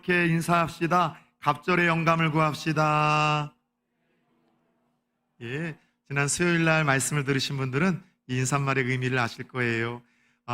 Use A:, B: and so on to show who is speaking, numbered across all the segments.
A: 이렇게 인사합시다. 갑절의 영감을 구합시다. 예, 지난 수요일 날 말씀을 들으신 분들은 이 인사말의 의미를 아실 거예요.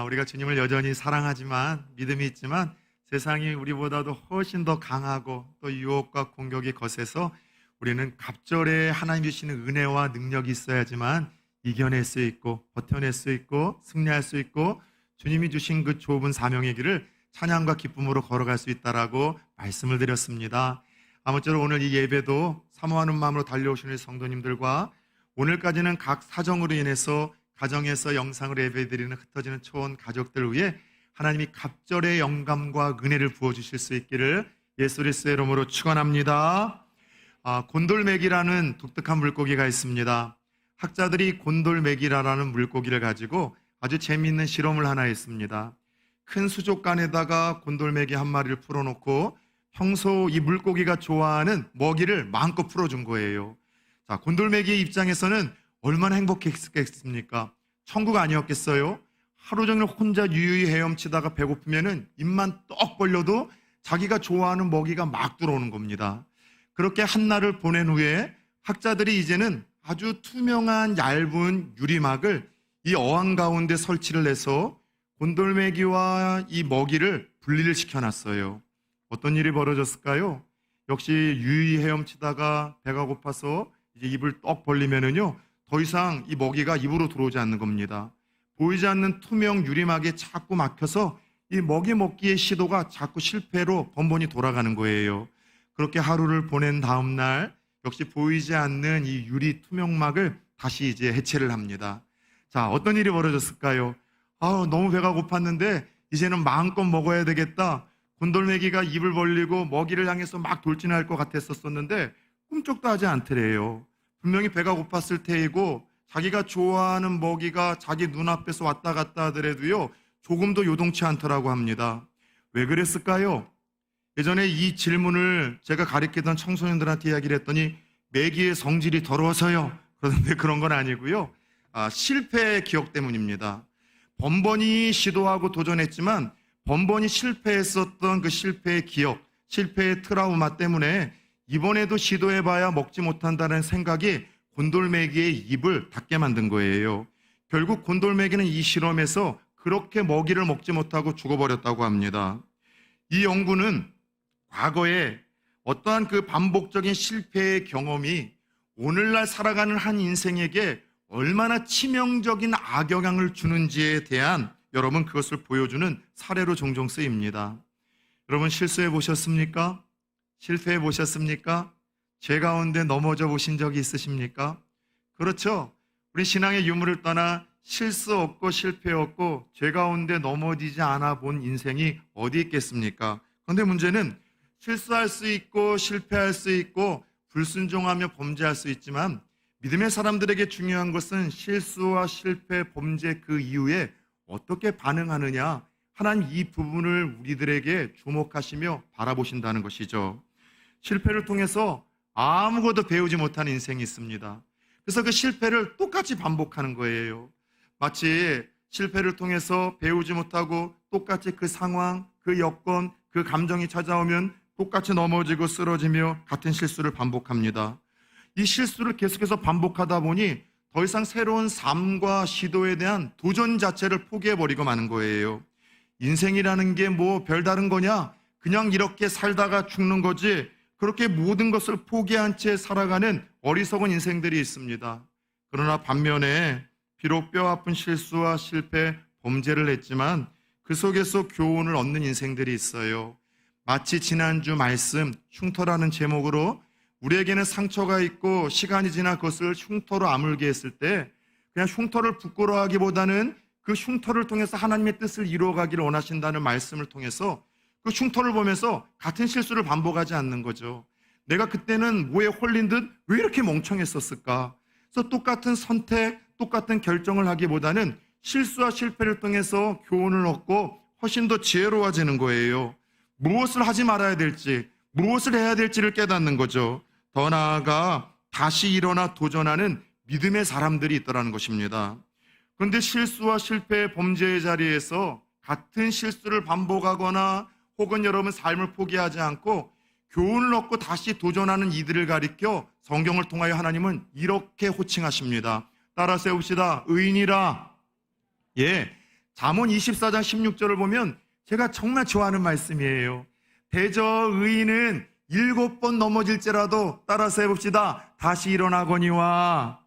A: 우리가 주님을 여전히 사랑하지만, 믿음이 있지만 세상이 우리보다도 훨씬 더 강하고 또 유혹과 공격이 거세서 우리는 갑절에 하나님 주시는 은혜와 능력이 있어야지만 이겨낼 수 있고 버텨낼 수 있고 승리할 수 있고 주님이 주신 그 좁은 사명의 길을 찬양과 기쁨으로 걸어갈 수 있다라고 말씀을 드렸습니다. 아무쪼록 오늘 이 예배도 사모하는 마음으로 달려오시는 성도님들과 오늘까지는 각 사정으로 인해서 가정에서 영상으로 예배드리는 흩어지는 초원 가족들 위해 하나님이 갑절의 영감과 은혜를 부어주실 수 있기를 예수 그리스도의 이름으로 축원합니다. 곤돌메기라는 독특한 물고기가 있습니다. 학자들이 곤돌메기라는 물고기를 가지고 아주 재미있는 실험을 하나 했습니다. 큰 수족관에다가 곤돌메기 한 마리를 풀어놓고 평소 이 물고기가 좋아하는 먹이를 마음껏 풀어준 거예요. 자, 곤돌메기의 입장에서는 얼마나 행복했겠습니까? 천국 아니었겠어요? 하루 종일 혼자 유유히 헤엄치다가 배고프면은 입만 떡 벌려도 자기가 좋아하는 먹이가 막 들어오는 겁니다. 그렇게 한 날을 보낸 후에 학자들이 이제는 아주 투명한 얇은 유리막을 이 어항 가운데 설치를 해서 곤돌메기와 이 먹이를 분리를 시켜놨어요. 어떤 일이 벌어졌을까요? 역시 유유히 헤엄치다가 배가 고파서 이제 입을 떡 벌리면은요, 더 이상 이 먹이가 입으로 들어오지 않는 겁니다. 보이지 않는 투명 유리막에 자꾸 막혀서 이 먹이 먹기의 시도가 자꾸 실패로 번번이 돌아가는 거예요. 그렇게 하루를 보낸 다음 날 역시 보이지 않는 이 유리 투명막을 다시 이제 해체를 합니다. 자, 어떤 일이 벌어졌을까요? 너무 배가 고팠는데 이제는 마음껏 먹어야 되겠다. 곤돌메기가 입을 벌리고 먹이를 향해서 막 돌진할 것 같았었는데 꿈쩍도 하지 않더래요. 분명히 배가 고팠을 테이고 자기가 좋아하는 먹이가 자기 눈앞에서 왔다 갔다 하더라도요, 조금도 요동치 않더라고 합니다. 왜 그랬을까요? 예전에 이 질문을 제가 가르치던 청소년들한테 이야기를 했더니 메기의 성질이 더러워서요. 그런데 그런 건 아니고요. 실패의 기억 때문입니다. 번번이 시도하고 도전했지만 번번이 실패했었던 그 실패의 기억, 실패의 트라우마 때문에 이번에도 시도해봐야 먹지 못한다는 생각이 곤돌메기의 입을 닫게 만든 거예요. 결국 곤돌메기는 이 실험에서 그렇게 먹이를 먹지 못하고 죽어버렸다고 합니다. 이 연구는 과거에 어떠한 그 반복적인 실패의 경험이 오늘날 살아가는 한 인생에게 얼마나 치명적인 악영향을 주는지에 대한 여러분 그것을 보여주는 사례로 종종 쓰입니다. 여러분 실수해 보셨습니까? 실패해 보셨습니까? 죄 가운데 넘어져 보신 적이 있으십니까? 그렇죠. 우리 신앙의 유무를 떠나 실수 없고 실패 없고 죄 가운데 넘어지지 않아 본 인생이 어디 있겠습니까? 그런데 문제는 실수할 수 있고 실패할 수 있고 불순종하며 범죄할 수 있지만 믿음의 사람들에게 중요한 것은 실수와 실패, 범죄 그 이후에 어떻게 반응하느냐, 하나님 이 부분을 우리들에게 주목하시며 바라보신다는 것이죠. 실패를 통해서 아무것도 배우지 못하는 인생이 있습니다. 그래서 그 실패를 똑같이 반복하는 거예요. 마치 실패를 통해서 배우지 못하고 똑같이 그 상황, 그 여건, 그 감정이 찾아오면 똑같이 넘어지고 쓰러지며 같은 실수를 반복합니다. 이 실수를 계속해서 반복하다 보니 더 이상 새로운 삶과 시도에 대한 도전 자체를 포기해버리고 마는 거예요. 인생이라는 게 뭐 별다른 거냐? 그냥 이렇게 살다가 죽는 거지. 그렇게 모든 것을 포기한 채 살아가는 어리석은 인생들이 있습니다. 그러나 반면에 비록 뼈아픈 실수와 실패, 범죄를 했지만 그 속에서 교훈을 얻는 인생들이 있어요. 마치 지난주 말씀 흉터라는 제목으로 우리에게는 상처가 있고 시간이 지나 그것을 흉터로 아물게 했을 때 그냥 흉터를 부끄러워하기보다는 그 흉터를 통해서 하나님의 뜻을 이루어가기를 원하신다는 말씀을 통해서 그 흉터를 보면서 같은 실수를 반복하지 않는 거죠. 내가 그때는 뭐에 홀린 듯 왜 이렇게 멍청했었을까? 그래서 똑같은 선택, 똑같은 결정을 하기보다는 실수와 실패를 통해서 교훈을 얻고 훨씬 더 지혜로워지는 거예요. 무엇을 하지 말아야 될지, 무엇을 해야 될지를 깨닫는 거죠. 더 나아가 다시 일어나 도전하는 믿음의 사람들이 있더라는 것입니다. 그런데 실수와 실패, 범죄의 자리에서 같은 실수를 반복하거나 혹은 여러분 삶을 포기하지 않고 교훈을 얻고 다시 도전하는 이들을 가리켜 성경을 통하여 하나님은 이렇게 호칭하십니다. 따라 세웁시다. 의인이라. 예, 잠언 24장 16절을 보면 제가 정말 좋아하는 말씀이에요. 대저 의인은 7번 넘어질지라도 따라서 해봅시다. 다시 일어나거니와.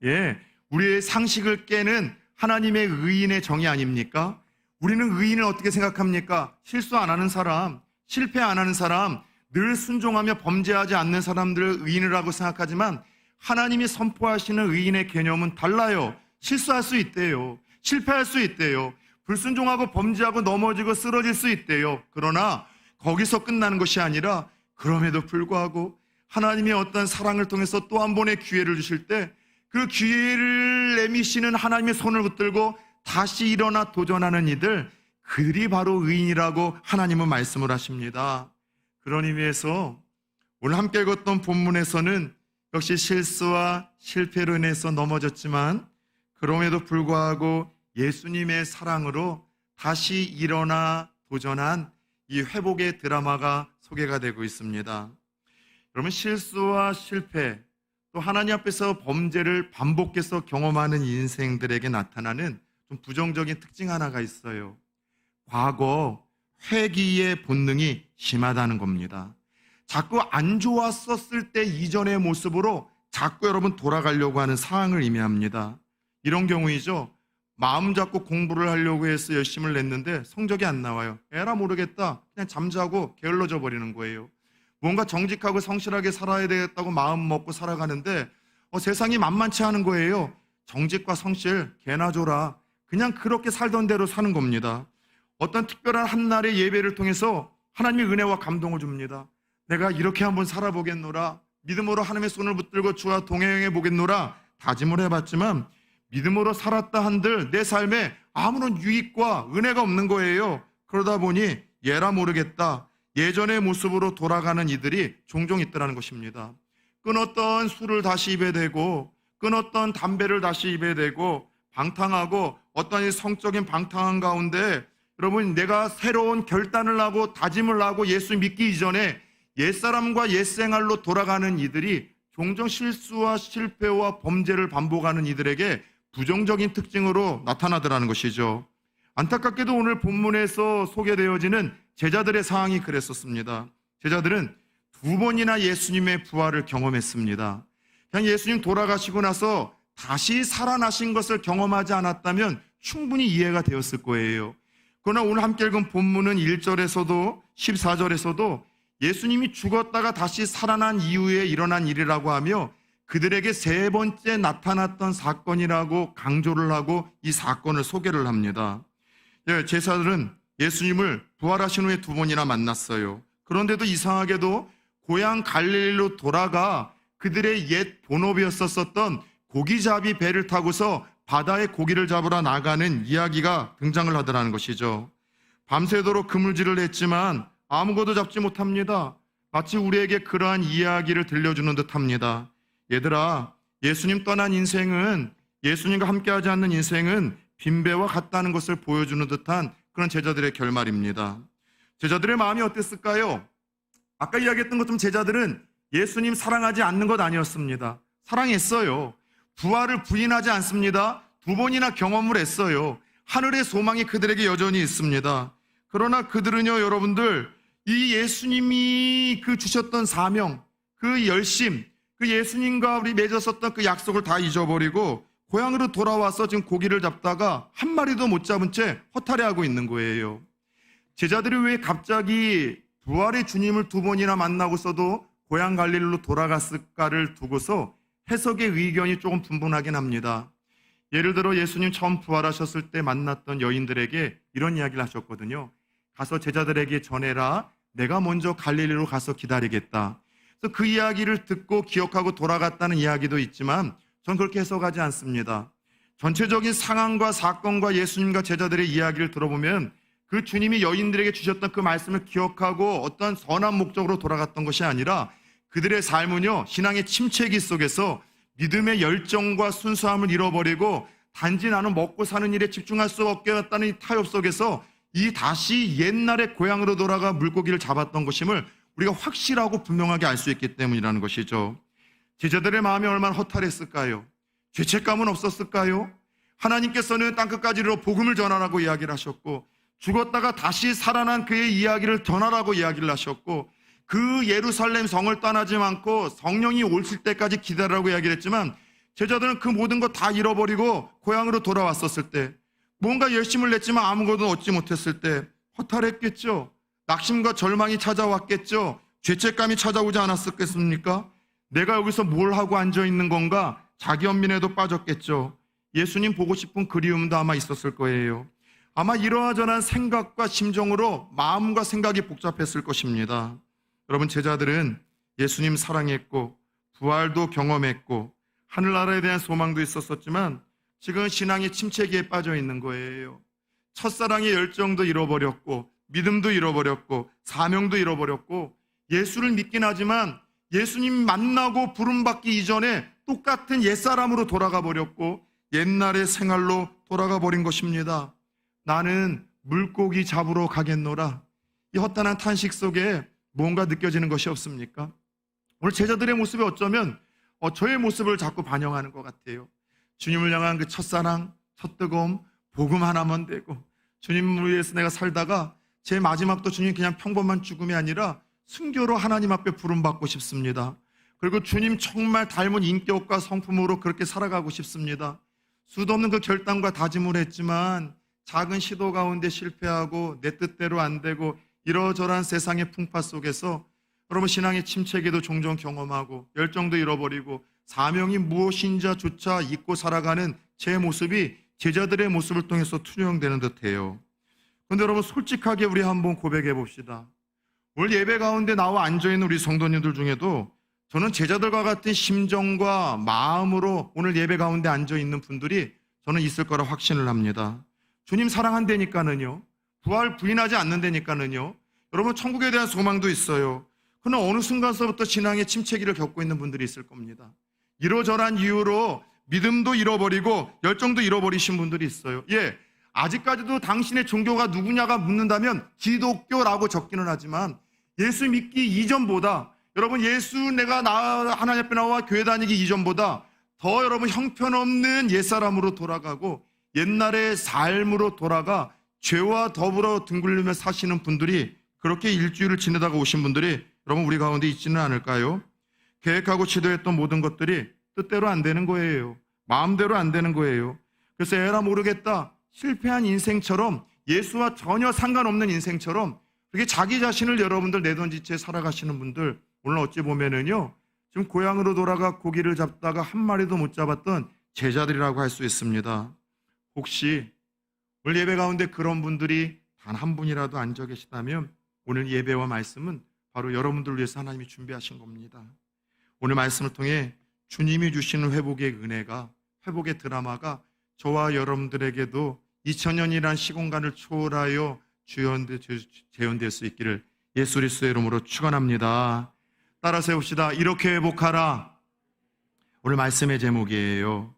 A: 예, 우리의 상식을 깨는 하나님의 의인의 정의 아닙니까? 우리는 의인을 어떻게 생각합니까? 실수 안 하는 사람, 실패 안 하는 사람, 늘 순종하며 범죄하지 않는 사람들을 의인이라고 생각하지만 하나님이 선포하시는 의인의 개념은 달라요. 실수할 수 있대요. 실패할 수 있대요. 불순종하고 범죄하고 넘어지고 쓰러질 수 있대요. 그러나 거기서 끝나는 것이 아니라 그럼에도 불구하고 하나님의 어떤 사랑을 통해서 또 한 번의 기회를 주실 때 그 기회를 내미시는 하나님의 손을 붙들고 다시 일어나 도전하는 이들, 그들이 바로 의인이라고 하나님은 말씀을 하십니다. 그런 의미에서 오늘 함께 읽었던 본문에서는 역시 실수와 실패로 인해서 넘어졌지만 그럼에도 불구하고 예수님의 사랑으로 다시 일어나 도전한 이 회복의 드라마가 소개가 되고 있습니다. 여러분, 실수와 실패, 또 하나님 앞에서 범죄를 반복해서 경험하는 인생들에게 나타나는 좀 부정적인 특징 하나가 있어요. 과거 회귀의 본능이 심하다는 겁니다. 자꾸 안 좋았었을 때 이전의 모습으로 자꾸 여러분 돌아가려고 하는 상황을 의미합니다. 이런 경우이죠. 마음 잡고 공부를 하려고 해서 열심을 냈는데 성적이 안 나와요. 에라 모르겠다. 그냥 잠자고 게을러져 버리는 거예요. 뭔가 정직하고 성실하게 살아야 되겠다고 마음 먹고 살아가는데 세상이 만만치 않은 거예요. 정직과 성실 개나 줘라. 그냥 그렇게 살던 대로 사는 겁니다. 어떤 특별한 한날의 예배를 통해서 하나님의 은혜와 감동을 줍니다. 내가 이렇게 한번 살아보겠노라. 믿음으로 하나님의 손을 붙들고 주와 동행해 보겠노라. 다짐을 해봤지만 믿음으로 살았다 한들 내 삶에 아무런 유익과 은혜가 없는 거예요. 그러다 보니 얘라 모르겠다. 예전의 모습으로 돌아가는 이들이 종종 있더라는 것입니다. 끊었던 술을 다시 입에 대고 끊었던 담배를 다시 입에 대고 방탕하고 어떤 이 성적인 방탕한 가운데 여러분, 내가 새로운 결단을 하고 다짐을 하고 예수 믿기 이전에 옛사람과 옛생활로 돌아가는 이들이 종종 실수와 실패와 범죄를 반복하는 이들에게 부정적인 특징으로 나타나더라는 것이죠. 안타깝게도 오늘 본문에서 소개되어지는 제자들의 상황이 그랬었습니다. 제자들은 2번이나 예수님의 부활을 경험했습니다. 그냥 예수님 돌아가시고 나서 다시 살아나신 것을 경험하지 않았다면 충분히 이해가 되었을 거예요. 그러나 오늘 함께 읽은 본문은 1절에서도 14절에서도 예수님이 죽었다가 다시 살아난 이후에 일어난 일이라고 하며 그들에게 3번째 나타났던 사건이라고 강조를 하고 이 사건을 소개를 합니다. 제자들은 예수님을 부활하신 후에 2번이나 만났어요. 그런데도 이상하게도 고향 갈릴리로 돌아가 그들의 옛 본업이었었던 고기잡이 배를 타고서 바다에 고기를 잡으러 나가는 이야기가 등장을 하더라는 것이죠. 밤새도록 그물질을 했지만 아무것도 잡지 못합니다. 마치 우리에게 그러한 이야기를 들려주는 듯합니다. 얘들아, 예수님 떠난 인생은, 예수님과 함께하지 않는 인생은 빈배와 같다는 것을 보여주는 듯한 그런 제자들의 결말입니다. 제자들의 마음이 어땠을까요? 아까 이야기했던 것처럼 제자들은 예수님 사랑하지 않는 것 아니었습니다. 사랑했어요. 부활을 부인하지 않습니다. 2번이나 경험을 했어요. 하늘의 소망이 그들에게 여전히 있습니다. 그러나 그들은요, 여러분들, 이 예수님이 그 주셨던 사명, 그 열심, 그 예수님과 우리 맺었었던 그 약속을 다 잊어버리고 고향으로 돌아와서 지금 고기를 잡다가 한 마리도 못 잡은 채 허탈해하고 있는 거예요. 제자들이 왜 갑자기 부활의 주님을 2번이나 만나고서도 고향 갈릴리로 돌아갔을까를 두고서 해석의 의견이 조금 분분하긴 합니다. 예를 들어 예수님 처음 부활하셨을 때 만났던 여인들에게 이런 이야기를 하셨거든요. 가서 제자들에게 전해라. 내가 먼저 갈릴리로 가서 기다리겠다. 그래서 그 이야기를 듣고 기억하고 돌아갔다는 이야기도 있지만 전 그렇게 해석하지 않습니다. 전체적인 상황과 사건과 예수님과 제자들의 이야기를 들어보면 그 주님이 여인들에게 주셨던 그 말씀을 기억하고 어떤 선한 목적으로 돌아갔던 것이 아니라 그들의 삶은요, 신앙의 침체기 속에서 믿음의 열정과 순수함을 잃어버리고 단지 나는 먹고 사는 일에 집중할 수 없게 했다는 이 타협 속에서 이 다시 옛날의 고향으로 돌아가 물고기를 잡았던 것임을 우리가 확실하고 분명하게 알 수 있기 때문이라는 것이죠. 제자들의 마음이 얼마나 허탈했을까요? 죄책감은 없었을까요? 하나님께서는 땅끝까지로 복음을 전하라고 이야기를 하셨고, 죽었다가 다시 살아난 그의 이야기를 전하라고 이야기를 하셨고, 그 예루살렘 성을 떠나지 않고 성령이 오실 때까지 기다리라고 이야기를 했지만, 제자들은 그 모든 것 다 잃어버리고 고향으로 돌아왔었을 때, 뭔가 열심을 냈지만 아무것도 얻지 못했을 때 허탈했겠죠. 낙심과 절망이 찾아왔겠죠. 죄책감이 찾아오지 않았겠습니까? 내가 여기서 뭘 하고 앉아있는 건가? 자기 연민에도 빠졌겠죠. 예수님 보고 싶은 그리움도 아마 있었을 거예요. 아마 이러저러한 생각과 심정으로 마음과 생각이 복잡했을 것입니다. 여러분, 제자들은 예수님 사랑했고 부활도 경험했고 하늘나라에 대한 소망도 있었지만 지금 신앙의 침체기에 빠져 있는 거예요. 첫사랑의 열정도 잃어버렸고 믿음도 잃어버렸고 사명도 잃어버렸고 예수를 믿긴 하지만 예수님 만나고 부름받기 이전에 똑같은 옛사람으로 돌아가 버렸고 옛날의 생활로 돌아가 버린 것입니다. 나는 물고기 잡으러 가겠노라. 이 허탄한 탄식 속에 뭔가 느껴지는 것이 없습니까? 오늘 제자들의 모습이 어쩌면 저의 모습을 자꾸 반영하는 것 같아요. 주님을 향한 그 첫사랑, 첫 뜨거움, 복음 하나만 되고 주님을 위해서 내가 살다가 제 마지막도 주님 그냥 평범한 죽음이 아니라 순교로 하나님 앞에 부름받고 싶습니다. 그리고 주님 정말 닮은 인격과 성품으로 그렇게 살아가고 싶습니다. 수도 없는 그 결단과 다짐을 했지만 작은 시도 가운데 실패하고 내 뜻대로 안 되고 이러저러한 세상의 풍파 속에서 여러분 신앙의 침체기도 종종 경험하고 열정도 잃어버리고 사명이 무엇인지조차 잊고 살아가는 제 모습이 제자들의 모습을 통해서 투영되는 듯해요. 그런데 여러분 솔직하게 우리 한번 고백해 봅시다. 오늘 예배 가운데 나와 앉아있는 우리 성도님들 중에도 저는 제자들과 같은 심정과 마음으로 오늘 예배 가운데 앉아있는 분들이 저는 있을 거라 확신을 합니다. 주님 사랑한다니까는요, 부활 부인하지 않는다니까는요, 여러분 천국에 대한 소망도 있어요. 그러나 어느 순간서부터 신앙의 침체기를 겪고 있는 분들이 있을 겁니다. 이러저러한 이유로 믿음도 잃어버리고 열정도 잃어버리신 분들이 있어요. 아직까지도 당신의 종교가 누구냐가 묻는다면 기독교라고 적기는 하지만 예수 믿기 이전보다 여러분 내가 하나님 앞에 나와 교회 다니기 이전보다 더 여러분 형편없는 옛사람으로 돌아가고 옛날의 삶으로 돌아가 죄와 더불어 뒹굴리며 사시는 분들이 그렇게 일주일을 지내다가 오신 분들이 여러분 우리 가운데 있지는 않을까요? 계획하고 시도했던 모든 것들이 뜻대로 안 되는 거예요. 마음대로 안 되는 거예요. 그래서 에라 모르겠다, 실패한 인생처럼 예수와 전혀 상관없는 인생처럼 그렇게 자기 자신을 여러분들 내던진 채 살아가시는 분들 오늘 어찌 보면은요 지금 고향으로 돌아가 고기를 잡다가 한 마리도 못 잡았던 제자들이라고 할 수 있습니다. 혹시 오늘 예배 가운데 그런 분들이 단 한 분이라도 앉아 계시다면 오늘 예배와 말씀은 바로 여러분들을 위해서 하나님이 준비하신 겁니다. 오늘 말씀을 통해 주님이 주시는 회복의 은혜가, 회복의 드라마가 저와 여러분들에게도 2000년이란 시공간을 초월하여 재현될 수 있기를 예수 그리스도의 이름으로 축원합니다. 따라 세웁시다. 이렇게 회복하라. 오늘 말씀의 제목이에요.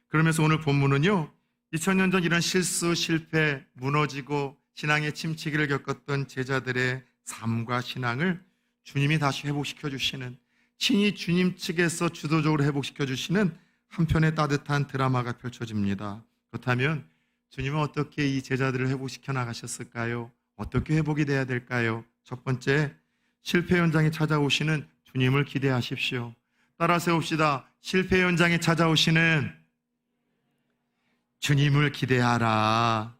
A: 그러면서 오늘 본문은요 2000년 전 이런 실수, 실패, 무너지고 신앙의 침체기를 겪었던 제자들의 삶과 신앙을 주님이 다시 회복시켜 주시는, 친히 주님 측에서 주도적으로 회복시켜 주시는 한편의 따뜻한 드라마가 펼쳐집니다. 그렇다면 주님은 어떻게 이 제자들을 회복시켜 나가셨을까요? 어떻게 회복이 돼야 될까요? 첫 번째, 실패 현장에 찾아오시는 주님을 기대하십시오. 따라 세웁시다. 실패 현장에 찾아오시는 주님을 기대하라.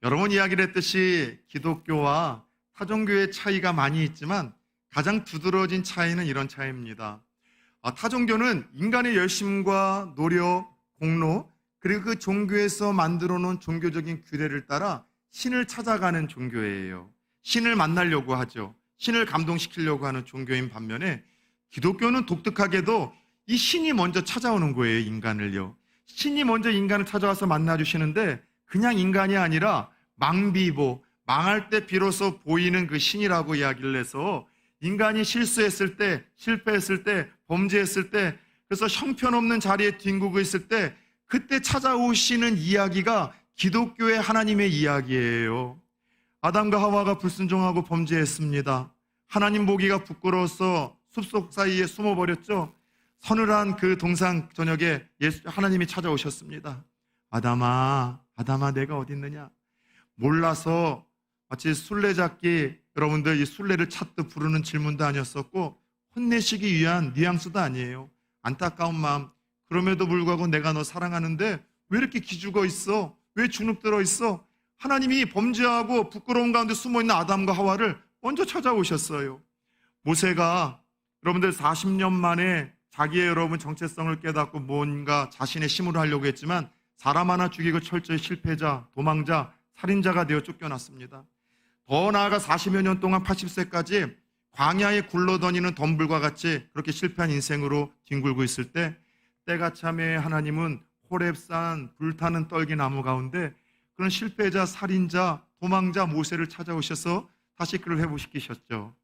A: 여러분 이야기를 했듯이 기독교와 타종교의 차이가 많이 있지만 가장 두드러진 차이는 이런 차이입니다. 타종교는 인간의 열심과 노력, 공로, 그리고 그 종교에서 만들어 놓은 종교적인 규례를 따라 신을 찾아가는 종교예요. 신을 만나려고 하죠. 신을 감동시키려고 하는 종교인 반면에 기독교는 독특하게도 이 신이 먼저 찾아오는 거예요, 인간을요. 신이 먼저 인간을 찾아와서 만나주시는데 그냥 인간이 아니라 망비보, 망할 때 비로소 보이는 그 신이라고 이야기를 해서 인간이 실수했을 때, 실패했을 때, 범죄했을 때, 그래서 형편없는 자리에 뒹구고 있을 때 그때 찾아오시는 이야기가 기독교의 하나님의 이야기예요. 아담과 하와가 불순종하고 범죄했습니다. 하나님 보기가 부끄러워서 숲속 사이에 숨어버렸죠. 서늘한 그 동상 저녁에 하나님이 찾아오셨습니다. 아담아, 아담아, 내가 어디 있느냐? 몰라서 마치 술래잡기, 여러분들 이 술래를 찾듯 부르는 질문도 아니었었고 혼내시기 위한 뉘앙스도 아니에요. 안타까운 마음, 그럼에도 불구하고 내가 너 사랑하는데 왜 이렇게 기죽어 있어? 왜 주눅들어 있어? 하나님이 범죄하고 부끄러운 가운데 숨어있는 아담과 하와를 먼저 찾아오셨어요. 모세가 여러분들 40년 만에 자기의 여러분 정체성을 깨닫고 뭔가 자신의 힘으로 하려고 했지만 사람 하나 죽이고 철저히 실패자, 도망자, 살인자가 되어 쫓겨났습니다. 더 나아가 40여 년 동안 80세까지 광야에 굴러다니는 덤불과 같이 그렇게 실패한 인생으로 뒹굴고 있을 때 때가 참에 하나님은 호렙산 불타는 떨기나무 가운데 그런 실패자, 살인자, 도망자 모세를 찾아오셔서 다시 그를 회복시키셨죠.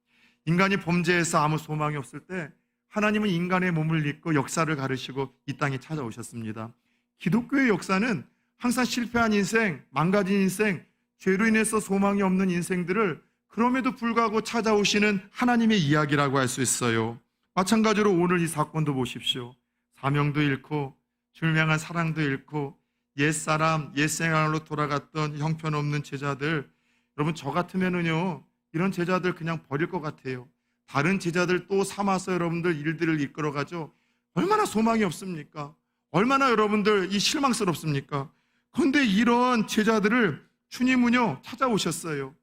A: 인간이 범죄해서 아무 소망이 없을 때 하나님은 인간의 몸을 입고 역사를 가르시고 이 땅에 찾아오셨습니다. 기독교의 역사는 항상 실패한 인생, 망가진 인생, 죄로 인해서 소망이 없는 인생들을 그럼에도 불구하고 찾아오시는 하나님의 이야기라고 할 수 있어요. 마찬가지로 오늘 이 사건도 보십시오. 사명도 잃고 줄명한 사랑도 잃고 옛사람, 옛생활로 돌아갔던 형편없는 제자들, 여러분 저 같으면은요 이런 제자들 그냥 버릴 것 같아요. 다른 제자들 또 삼아서 여러분들 일들을 이끌어가죠. 얼마나 소망이 없습니까? 얼마나 여러분들 이 실망스럽습니까? 그런데 이런 제자들을 주님은요 찾아오셨어요.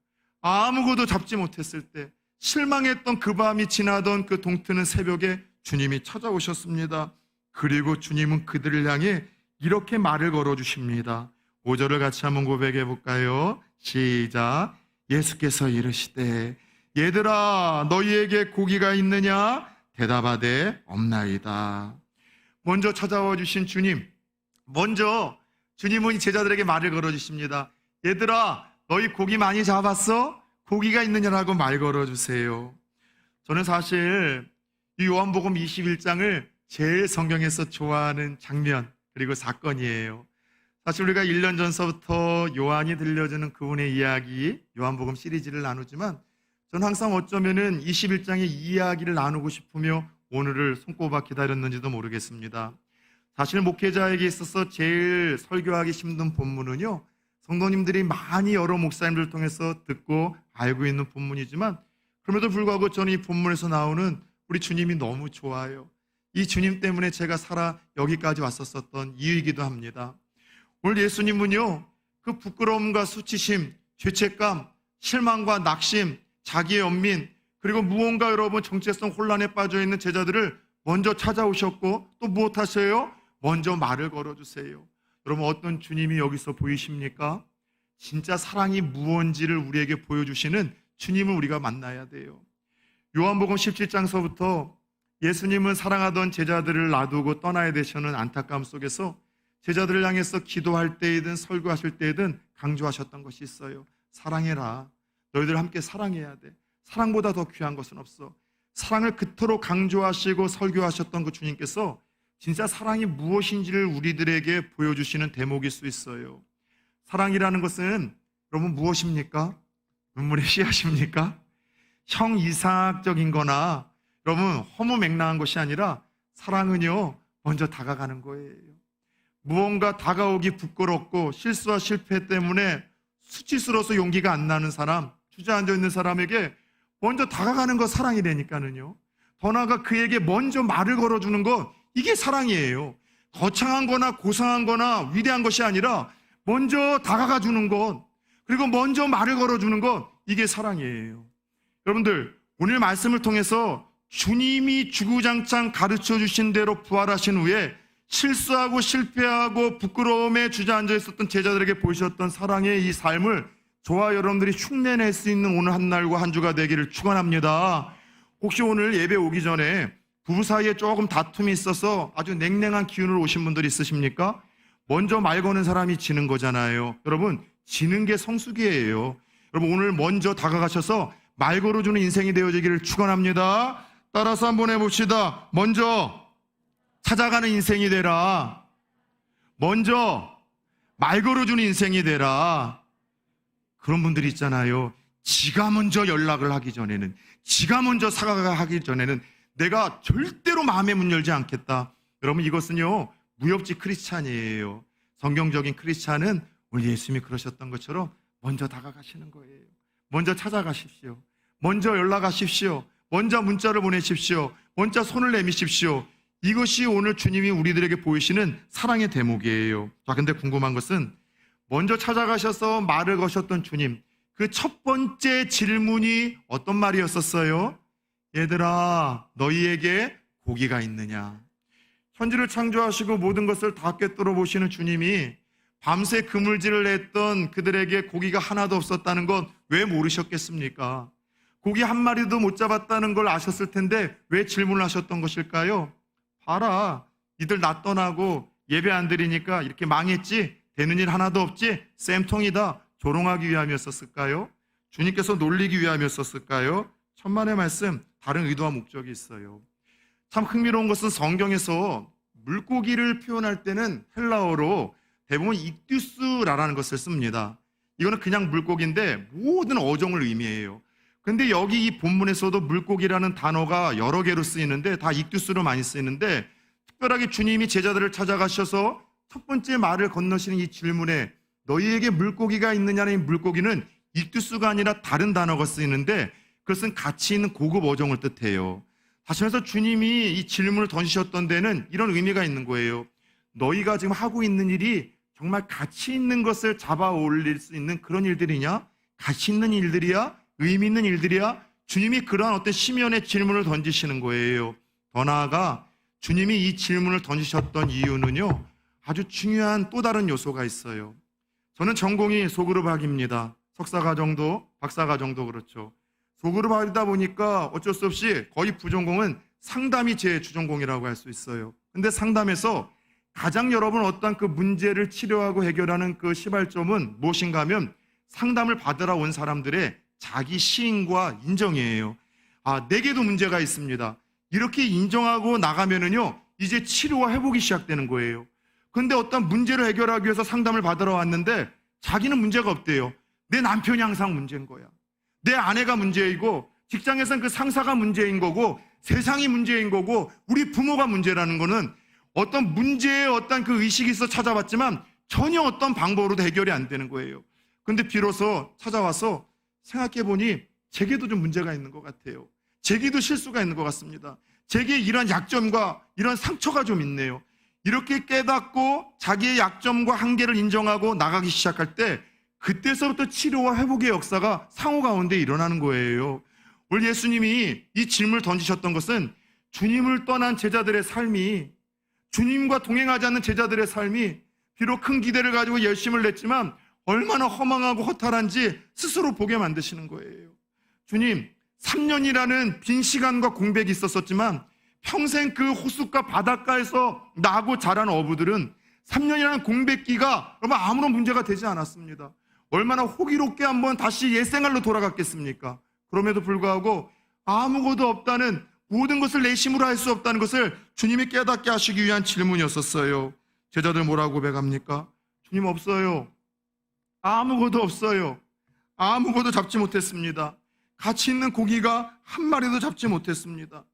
A: 아무것도 잡지 못했을 때 실망했던 그 밤이 지나던 그 동트는 새벽에 주님이 찾아오셨습니다. 그리고 주님은 그들을 향해 이렇게 말을 걸어주십니다. 5절을 같이 한번 고백해 볼까요? 시작. 예수께서 이르시되 얘들아 너희에게 고기가 있느냐? 대답하되 없나이다. 먼저 찾아와 주신 주님, 먼저 주님은 이 제자들에게 말을 걸어주십니다. 얘들아 너희 고기 많이 잡았어? 고기가 있느냐라고 말 걸어주세요. 저는 사실 이 요한복음 21장을 제일 성경에서 좋아하는 장면 그리고 사건이에요. 사실 우리가 1년 전서부터 요한이 들려주는 그분의 이야기, 요한복음 시리즈를 나누지만 저는 항상 어쩌면은 21장의 이야기를 나누고 싶으며 오늘을 손꼽아 기다렸는지도 모르겠습니다. 사실 목회자에게 있어서 제일 설교하기 힘든 본문은요, 성도님들이 많이 여러 목사님들을 통해서 듣고 알고 있는 본문이지만 그럼에도 불구하고 저는 이 본문에서 나오는 우리 주님이 너무 좋아요. 이 주님 때문에 제가 살아 여기까지 왔었던 이유이기도 합니다. 오늘 예수님은요, 그 부끄러움과 수치심, 죄책감, 실망과 낙심, 자기의 연민, 그리고 무언가 여러분 정체성 혼란에 빠져있는 제자들을 먼저 찾아오셨고 또 무엇하세요? 먼저 말을 걸어주세요. 여러분 어떤 주님이 여기서 보이십니까? 진짜 사랑이 무언지를 우리에게 보여주시는 주님을 우리가 만나야 돼요. 요한복음 17장서부터 예수님은 사랑하던 제자들을 놔두고 떠나야 되시는 안타까움 속에서 제자들을 향해서 기도할 때이든 설교하실 때이든 강조하셨던 것이 있어요. 사랑해라. 너희들 함께 사랑해야 돼. 사랑보다 더 귀한 것은 없어. 사랑을 그토록 강조하시고 설교하셨던 그 주님께서 진짜 사랑이 무엇인지를 우리들에게 보여주시는 대목일 수 있어요. 사랑이라는 것은 여러분 무엇입니까? 눈물의 씨앗입니까? 형이상학적인 거나 여러분 허무맹랑한 것이 아니라 사랑은요 먼저 다가가는 거예요. 무언가 다가오기 부끄럽고 실수와 실패 때문에 수치스러워서 용기가 안 나는 사람, 주저앉아 있는 사람에게 먼저 다가가는 거 사랑이라니까는요. 더 나아가 그에게 먼저 말을 걸어주는 것, 이게 사랑이에요. 거창한 거나 고상한 거나 위대한 것이 아니라 먼저 다가가 주는 것, 그리고 먼저 말을 걸어주는 것, 이게 사랑이에요. 여러분들 오늘 말씀을 통해서 주님이 주구장창 가르쳐 주신 대로 부활하신 후에 실수하고 실패하고 부끄러움에 주저앉아 있었던 제자들에게 보이셨던 사랑의 이 삶을 저와 여러분들이 흉내낼 수 있는 오늘 한 날과 한 주가 되기를 축원합니다. 혹시 오늘 예배 오기 전에 부부 사이에 조금 다툼이 있어서 아주 냉랭한 기운으로 오신 분들이 있으십니까? 먼저 말 거는 사람이 지는 거잖아요. 여러분 지는 게 성수기예요. 여러분 오늘 먼저 다가가셔서 말 걸어주는 인생이 되어지기를 축원합니다. 따라서 한번 해봅시다. 먼저 찾아가는 인생이 되라. 먼저 말 걸어주는 인생이 되라. 그런 분들이 있잖아요. 지가 먼저 연락을 하기 전에는, 지가 먼저 사과하기 전에는 내가 절대로 마음의 문 열지 않겠다. 여러분, 이것은요 무협지 크리스찬이에요. 성경적인 크리스찬은 우리 예수님이 그러셨던 것처럼 먼저 다가가시는 거예요. 먼저 찾아가십시오. 먼저 연락하십시오. 먼저 문자를 보내십시오. 먼저 손을 내미십시오. 이것이 오늘 주님이 우리들에게 보이시는 사랑의 대목이에요. 자, 근데 궁금한 것은 먼저 찾아가셔서 말을 거셨던 주님, 그 첫 번째 질문이 어떤 말이었었어요? 얘들아, 너희에게 고기가 있느냐? 천지를 창조하시고 모든 것을 다 꿰뚫어 보시는 주님이 밤새 그물질을 했던 그들에게 고기가 하나도 없었다는 건 왜 모르셨겠습니까? 고기 한 마리도 못 잡았다는 걸 아셨을 텐데 왜 질문을 하셨던 것일까요? 봐라, 니들 나 떠나고 예배 안 드리니까 이렇게 망했지? 되는 일 하나도 없지? 쌤통이다. 조롱하기 위함이었을까요? 주님께서 놀리기 위함이었을까요? 천만의 말씀, 다른 의도와 목적이 있어요. 참 흥미로운 것은 성경에서 물고기를 표현할 때는 헬라어로 대부분 익두스라는 것을 씁니다. 이거는 그냥 물고기인데 모든 어종을 의미해요. 근데 여기 이 본문에서도 물고기라는 단어가 여러 개로 쓰이는데 다 익두스로 많이 쓰이는데, 특별하게 주님이 제자들을 찾아가셔서 첫 번째 말을 건너시는 이 질문에 너희에게 물고기가 있느냐는 이 물고기는 익두스가 아니라 다른 단어가 쓰이는데 그것은 가치 있는 고급 어종을 뜻해요. 다시 말해서 주님이 이 질문을 던지셨던 데는 이런 의미가 있는 거예요. 너희가 지금 하고 있는 일이 정말 가치 있는 것을 잡아 올릴 수 있는 그런 일들이냐? 가치 있는 일들이야? 의미 있는 일들이야? 주님이 그러한 어떤 심연의 질문을 던지시는 거예요. 더 나아가 주님이 이 질문을 던지셨던 이유는요, 아주 중요한 또 다른 요소가 있어요. 저는 전공이 소그룹학입니다. 석사과정도 박사과정도 그렇죠. 소그룹학이다 보니까 어쩔 수 없이 거의 부전공은 상담이 제 주전공이라고 할 수 있어요. 근데 상담에서 가장 여러분 어떤 그 문제를 치료하고 해결하는 그 시발점은 무엇인가 하면 상담을 받으러 온 사람들의 자기 시인과 인정이에요. 아, 내게도 문제가 있습니다. 이렇게 인정하고 나가면은요, 이제 치료와 회복이 시작되는 거예요. 근데 어떤 문제를 해결하기 위해서 상담을 받으러 왔는데 자기는 문제가 없대요. 내 남편이 항상 문제인 거야. 내 아내가 문제이고, 직장에서는 그 상사가 문제인 거고, 세상이 문제인 거고, 우리 부모가 문제라는 거는 어떤 문제에 어떤 그 의식이 있어 찾아봤지만 전혀 어떤 방법으로도 해결이 안 되는 거예요. 근데 비로소 찾아와서 생각해보니 제게도 좀 문제가 있는 것 같아요. 제게도 실수가 있는 것 같습니다. 제게 이런 약점과 이런 상처가 좀 있네요. 이렇게 깨닫고 자기의 약점과 한계를 인정하고 나가기 시작할 때 그때서부터 치료와 회복의 역사가 상호 가운데 일어나는 거예요. 오늘 예수님이 이 질문을 던지셨던 것은 주님을 떠난 제자들의 삶이, 주님과 동행하지 않는 제자들의 삶이 비록 큰 기대를 가지고 열심을 냈지만 얼마나 허망하고 허탈한지 스스로 보게 만드시는 거예요. 주님, 3년이라는 빈 시간과 공백이 있었지만 평생 그 호숫가 바닷가에서 나고 자란 어부들은 3년이라는 공백기가 아무런 문제가 되지 않았습니다. 얼마나 호기롭게 한번 다시 옛생활로 돌아갔겠습니까? 그럼에도 불구하고 아무것도 없다는, 모든 것을 내 힘으로 할 수 없다는 것을 주님이 깨닫게 하시기 위한 질문이었었어요. 제자들 뭐라고 고백합니까? 주님, 없어요. 아무것도 없어요. 아무것도 잡지 못했습니다. 가치 있는 고기가 한 마리도 잡지 못했습니다.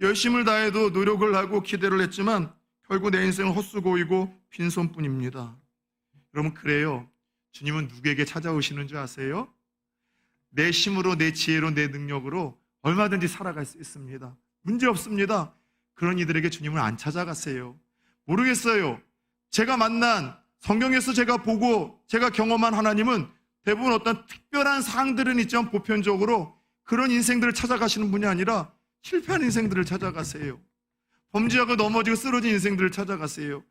A: 열심을 다해도 노력을 하고 기대를 했지만 결국 내 인생은 헛수고이고 빈손뿐입니다. 여러분, 그래요. 주님은 누구에게 찾아오시는 줄 아세요? 내 힘으로, 내 지혜로, 내 능력으로 얼마든지 살아갈 수 있습니다. 문제 없습니다. 그런 이들에게 주님을 안 찾아가세요. 모르겠어요. 제가 만난, 성경에서 제가 보고 제가 경험한 하나님은 대부분 어떤 특별한 사항들은 있지만 보편적으로 그런 인생들을 찾아가시는 분이 아니라 실패한 인생들을 찾아가세요. 범죄하고 넘어지고 쓰러진 인생들을 찾아가세요.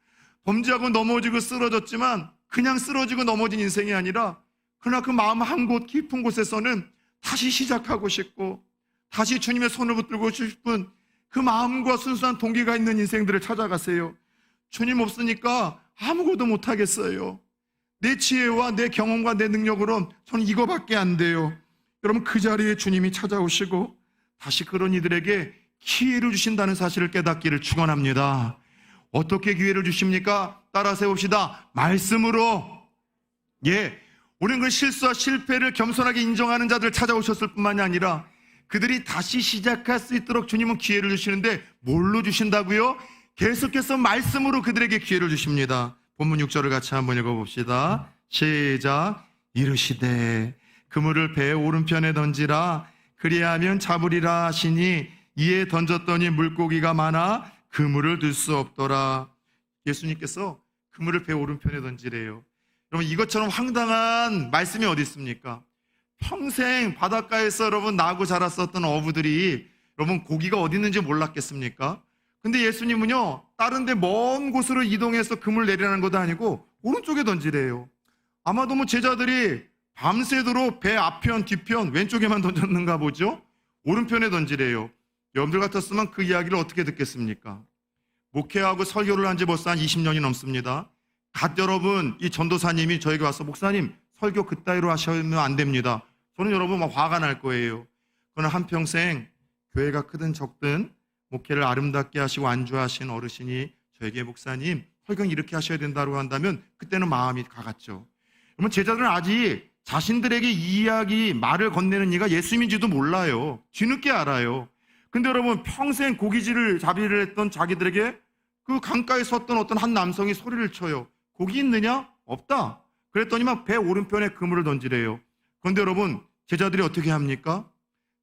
A: 범죄하고 넘어지고 쓰러졌지만 그냥 쓰러지고 넘어진 인생이 아니라 그러나 그 마음 한 곳 깊은 곳에서는 다시 시작하고 싶고 다시 주님의 손을 붙들고 싶은 그 마음과 순수한 동기가 있는 인생들을 찾아가세요. 주님 없으니까 아무것도 못하겠어요. 내 지혜와 내 경험과 내 능력으로 저는 이거밖에 안 돼요. 여러분, 그 자리에 주님이 찾아오시고 다시 그런 이들에게 기회를 주신다는 사실을 깨닫기를 축원합니다. 어떻게 기회를 주십니까? 따라 세웁시다. 말씀으로. 예, 우리는 그 실수와 실패를 겸손하게 인정하는 자들을 찾아오셨을 뿐만이 아니라 그들이 다시 시작할 수 있도록 주님은 기회를 주시는데 뭘로 주신다고요? 계속해서 말씀으로 그들에게 기회를 주십니다. 본문 6절을 같이 한번 읽어봅시다. 시작. 이르시되 그물을 배의 오른편에 던지라. 그리하면 잡으리라 하시니 이에 던졌더니 물고기가 많아 그물을 들 수 없더라. 예수님께서 그물을 배 오른편에 던지래요. 여러분, 이것처럼 황당한 말씀이 어디 있습니까? 평생 바닷가에서 여러분 나고 자랐었던 어부들이 여러분 고기가 어디 있는지 몰랐겠습니까? 근데 예수님은요, 다른 데 먼 곳으로 이동해서 그물 내리라는 것도 아니고 오른쪽에 던지래요. 아마도 뭐 제자들이 밤새도록 배 앞편, 뒤편, 왼쪽에만 던졌는가 보죠? 오른편에 던지래요. 여러분들 같았으면 그 이야기를 어떻게 듣겠습니까? 목회하고 설교를 한 지 벌써 한 20년이 넘습니다. 갓 여러분, 이 전도사님이 저에게 와서 목사님, 설교 그따위로 하시면 안 됩니다. 저는 여러분 막 화가 날 거예요. 그러나 한평생 교회가 크든 적든 목회를 아름답게 하시고 안주하신 어르신이 저에게 목사님, 설교는 이렇게 하셔야 된다고 한다면 그때는 마음이 가갔죠. 그러면 제자들은 아직 자신들에게 이 이야기, 말을 건네는 이가 예수님인지도 몰라요. 뒤늦게 알아요. 근데 여러분, 평생 고기질을 자비를 했던 자기들에게 그 강가에 섰던 어떤 한 남성이 소리를 쳐요. 고기 있느냐? 없다. 그랬더니만 배 오른편에 그물을 던지래요. 그런데 여러분, 제자들이 어떻게 합니까?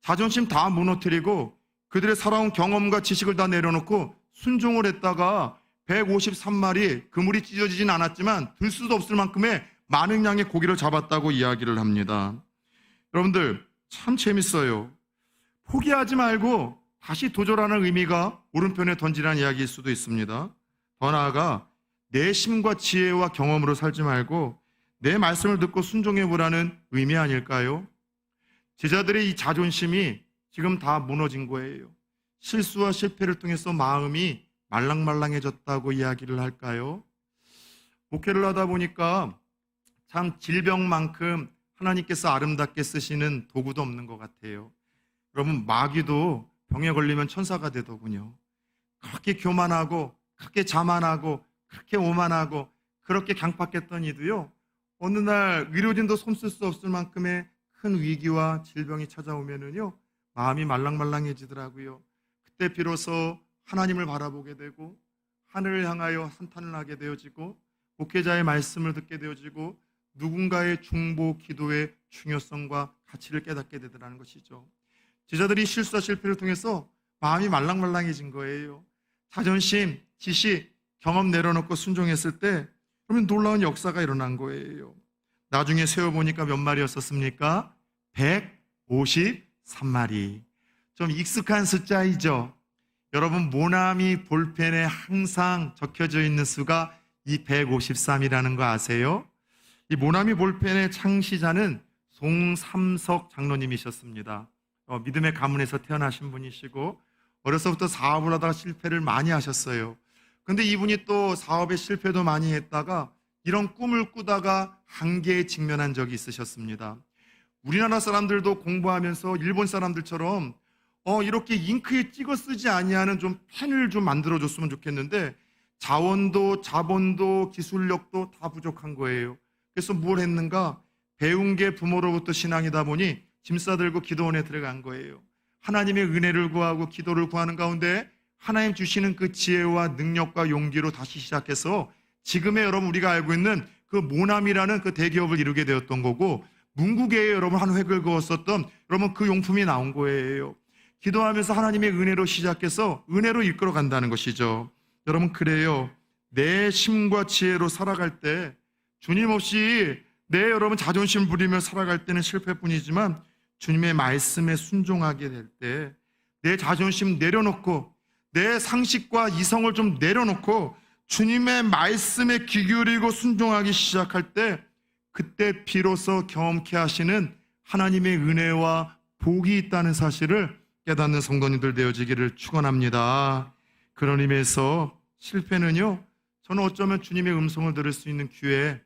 A: 자존심 다 무너뜨리고 그들의 살아온 경험과 지식을 다 내려놓고 순종을 했다가 153마리, 그물이 찢어지진 않았지만 들 수도 없을 만큼의 많은 양의 고기를 잡았다고 이야기를 합니다. 여러분들, 참 재밌어요. 포기하지 말고 다시 도전하는 의미가 오른편에 던지라는 이야기일 수도 있습니다. 더 나아가 내 심과 지혜와 경험으로 살지 말고 내 말씀을 듣고 순종해보라는 의미 아닐까요? 제자들의 이 자존심이 지금 다 무너진 거예요. 실수와 실패를 통해서 마음이 말랑말랑해졌다고 이야기를 할까요? 목회를 하다 보니까 참 질병만큼 하나님께서 아름답게 쓰시는 도구도 없는 것 같아요. 여러분, 마귀도 병에 걸리면 천사가 되더군요. 그렇게 교만하고 그렇게 자만하고 그렇게 오만하고 그렇게 강팍했던 이도요, 어느 날 의료진도 손쓸 수 없을 만큼의 큰 위기와 질병이 찾아오면은요, 마음이 말랑말랑해지더라고요. 그때 비로소 하나님을 바라보게 되고 하늘을 향하여 한탄을 하게 되어지고 목회자의 말씀을 듣게 되어지고 누군가의 중보 기도의 중요성과 가치를 깨닫게 되더라는 것이죠. 제자들이 실수와 실패를 통해서 마음이 말랑말랑해진 거예요. 자존심, 지식, 경험 내려놓고 순종했을 때 그러면 놀라운 역사가 일어난 거예요. 나중에 세어보니까 몇 마리였었습니까? 153마리. 좀 익숙한 숫자이죠. 여러분, 모나미 볼펜에 항상 적혀져 있는 수가 이 153이라는 거 아세요? 이 모나미 볼펜의 창시자는 송삼석 장로님이셨습니다. 믿음의 가문에서 태어나신 분이시고 어려서부터 사업을 하다가 실패를 많이 하셨어요. 근데 이분이 또 사업에 실패도 많이 했다가 이런 꿈을 꾸다가 한계에 직면한 적이 있으셨습니다. 우리나라 사람들도 공부하면서 일본 사람들처럼 이렇게 잉크에 찍어 쓰지 아니하는 좀 펜을 좀 만들어줬으면 좋겠는데 자원도 자본도 기술력도 다 부족한 거예요. 그래서 뭘 했는가? 배운 게 부모로부터 신앙이다 보니 짐 싸들고 기도원에 들어간 거예요. 하나님의 은혜를 구하고 기도를 구하는 가운데 하나님 주시는 그 지혜와 능력과 용기로 다시 시작해서 지금의 여러분 우리가 알고 있는 그 모남이라는 그 대기업을 이루게 되었던 거고 문구계에 여러분 한 획을 그었었던 여러분 그 용품이 나온 거예요. 기도하면서 하나님의 은혜로 시작해서 은혜로 이끌어 간다는 것이죠. 여러분, 그래요. 내 심과 지혜로 살아갈 때 주님 없이 내 여러분 자존심 부리며 살아갈 때는 실패뿐이지만 주님의 말씀에 순종하게 될 때 내 자존심 내려놓고 내 상식과 이성을 좀 내려놓고 주님의 말씀에 귀 기울이고 순종하기 시작할 때 그때 비로소 경험케 하시는 하나님의 은혜와 복이 있다는 사실을 깨닫는 성도님들 되어지기를 축원합니다. 그런 의미에서 실패는요, 저는 어쩌면 주님의 음성을 들을 수 있는 기회,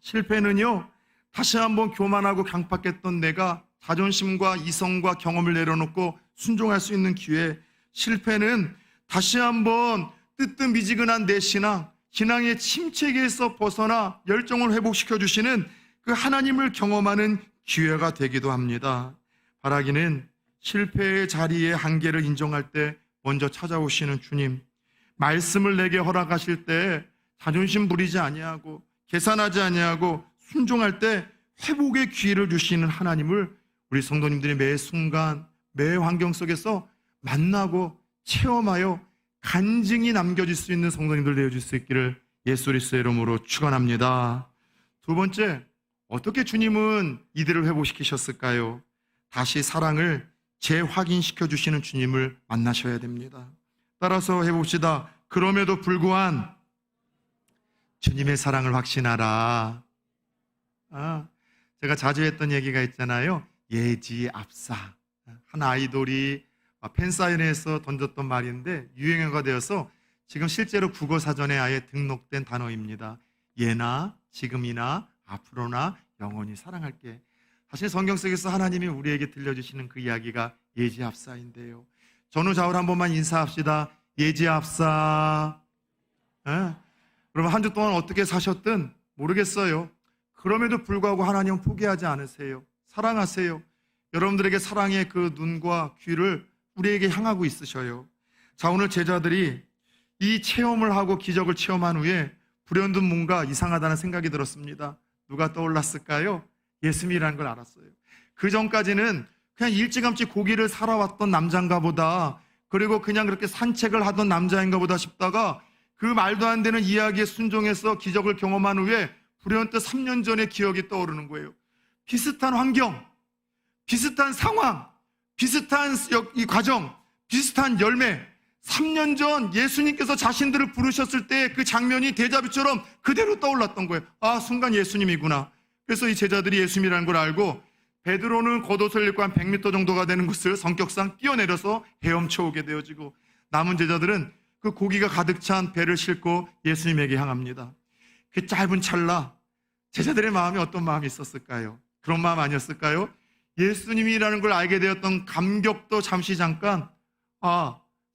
A: 실패는요 다시 한번 교만하고 강팍했던 내가 자존심과 이성과 경험을 내려놓고 순종할 수 있는 기회, 실패는 다시 한번 뜨뜻미지근한 내 신앙, 신앙의 침체기에서 벗어나 열정을 회복시켜 주시는 그 하나님을 경험하는 기회가 되기도 합니다. 바라기는 실패의 자리의 한계를 인정할 때 먼저 찾아오시는 주님, 말씀을 내게 허락하실 때 자존심 부리지 아니하고 계산하지 아니하고 순종할 때 회복의 기회를 주시는 하나님을 우리 성도님들이 매 순간 매 환경 속에서 만나고 체험하여 간증이 남겨질 수 있는 성도님들 되어줄 수 있기를 예수 그리스도의 이름으로 축원합니다. 두 번째, 어떻게 주님은 이들을 회복시키셨을까요? 다시 사랑을 재확인시켜 주시는 주님을 만나셔야 됩니다. 따라서 해봅시다. 그럼에도 불구한 주님의 사랑을 확신하라. 제가 자주 했던 얘기가 있잖아요. 예지압사. 한 아이돌이 팬사인회에서 던졌던 말인데 유행어가 되어서 지금 실제로 국어사전에 아예 등록된 단어입니다. 예나 지금이나 앞으로나 영원히 사랑할게. 사실 성경 속에서 하나님이 우리에게 들려주시는 그 이야기가 예지압사인데요. 전후좌우로 한 번만 인사합시다. 예지압사. 여러분 한 주 동안 어떻게 사셨든 모르겠어요. 그럼에도 불구하고 하나님은 포기하지 않으세요. 사랑하세요. 여러분들에게 사랑의 그 눈과 귀를 우리에게 향하고 있으셔요. 자, 오늘 제자들이 이 체험을 하고 기적을 체험한 후에 불현듯 뭔가 이상하다는 생각이 들었습니다. 누가 떠올랐을까요? 예수님이라는 걸 알았어요. 그 전까지는 그냥 일찌감치 고기를 사러 왔던 남자인가 보다, 그리고 그냥 그렇게 산책을 하던 남자인가 보다 싶다가 그 말도 안 되는 이야기에 순종해서 기적을 경험한 후에 불현듯 3년 전의 기억이 떠오르는 거예요. 비슷한 환경, 비슷한 상황, 비슷한 이 과정, 비슷한 열매. 3년 전 예수님께서 자신들을 부르셨을 때 그 장면이 데자뷰처럼 그대로 떠올랐던 거예요. 아, 순간 예수님이구나. 그래서 이 제자들이 예수님이라는 걸 알고 베드로는 겉옷을 입고 한 100m 정도가 되는 곳을 성격상 뛰어내려서 헤엄쳐 오게 되어지고 남은 제자들은 그 고기가 가득 찬 배를 싣고 예수님에게 향합니다. 그 짧은 찰나 제자들의 마음이 어떤 마음이 있었을까요? 그런 마음 아니었을까요? 예수님이라는 걸 알게 되었던 감격도 잠시 잠깐,